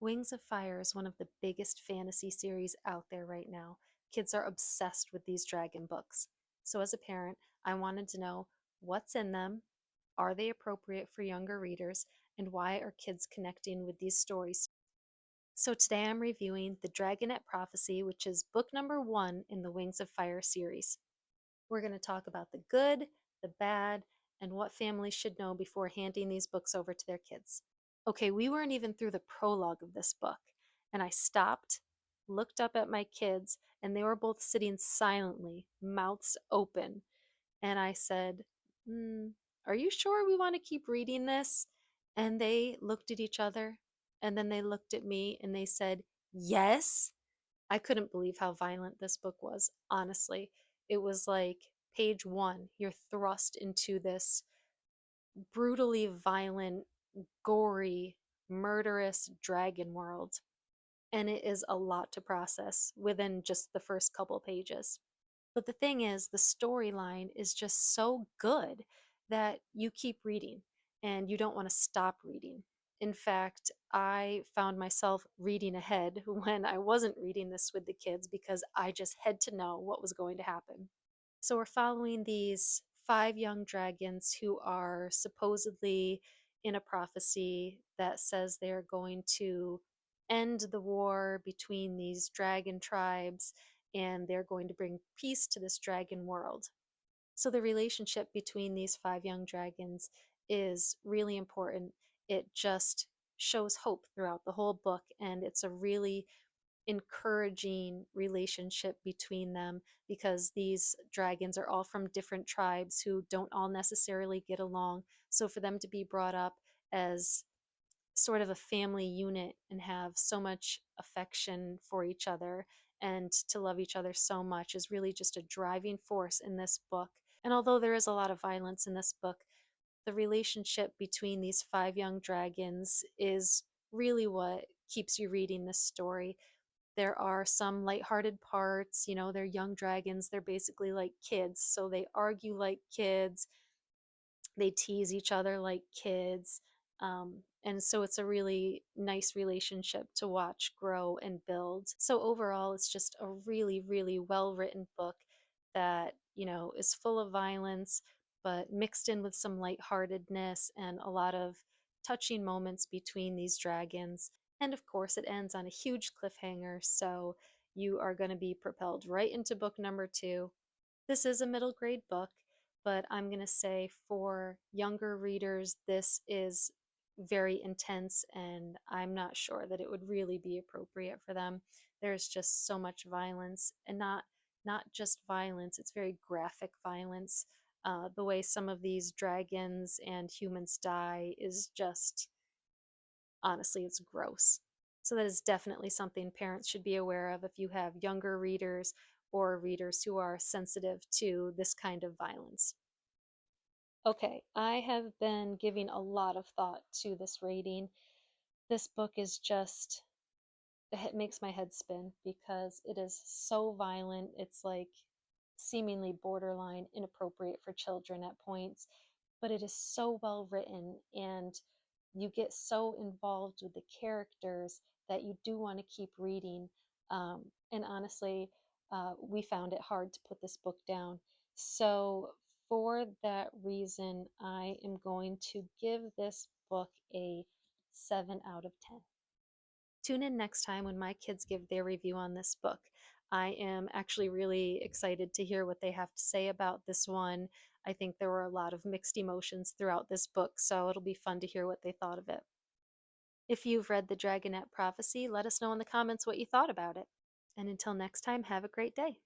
Wings of Fire is one of the biggest fantasy series out there right now. Kids are obsessed with these dragon books. So, as a parent, I wanted to know what's in them, are they appropriate for younger readers, and why are kids connecting with these stories? So, today I'm reviewing the Dragonet Prophecy, which is book number 1 in the Wings of Fire series. We're going to talk about the good, the bad, and what families should know before handing these books over to their kids. Okay, we weren't even through the prologue of this book, and I stopped, looked up at my kids, and they were both sitting silently, mouths open. And I said, are you sure we want to keep reading this? And they looked at each other, and then they looked at me and they said, yes. I couldn't believe how violent this book was, honestly. It was like page 1, you're thrust into this brutally violent, gory, murderous dragon world. And it is a lot to process within just the first couple pages. But the thing is, the storyline is just so good that you keep reading and you don't want to stop reading. In fact, I found myself reading ahead when I wasn't reading this with the kids because I just had to know what was going to happen. So we're following these 5 young dragons who are supposedly in a prophecy that says they're going to end the war between these dragon tribes and they're going to bring peace to this dragon world. So the relationship between these 5 young dragons is really important. It just shows hope throughout the whole book, and it's a really encouraging relationship between them because these dragons are all from different tribes who don't all necessarily get along. So for them to be brought up as sort of a family unit and have so much affection for each other and to love each other so much is really just a driving force in this book. And although there is a lot of violence in this book, the relationship between these 5 young dragons is really what keeps you reading this story. There are some lighthearted parts, they're young dragons, they're basically like kids, so they argue like kids, they tease each other like kids. And so it's a really nice relationship to watch grow and build. So overall, it's just a really, really well written book that, is full of violence, but mixed in with some lightheartedness and a lot of touching moments between these dragons. And of course, it ends on a huge cliffhanger, so you are going to be propelled right into book number 2. This is a middle grade book, but I'm going to say for younger readers, this is very intense, and I'm not sure that it would really be appropriate for them. There's just so much violence, and not just violence, it's very graphic violence. The way some of these dragons and humans die is just, honestly, it's gross. So that is definitely something parents should be aware of if you have younger readers or readers who are sensitive to this kind of violence. Okay, I have been giving a lot of thought to this rating. This book is just, it makes my head spin because it is so violent. It's like seemingly borderline inappropriate for children at points, but it is so well written and you get so involved with the characters that you do want to keep reading. And honestly, we found it hard to put this book down. So, for that reason, I am going to give this book a 7 out of 10. Tune in next time when my kids give their review on this book. I am actually really excited to hear what they have to say about this one. I think there were a lot of mixed emotions throughout this book, so it'll be fun to hear what they thought of it. If you've read the Dragonet Prophecy, let us know in the comments what you thought about it. And until next time, have a great day.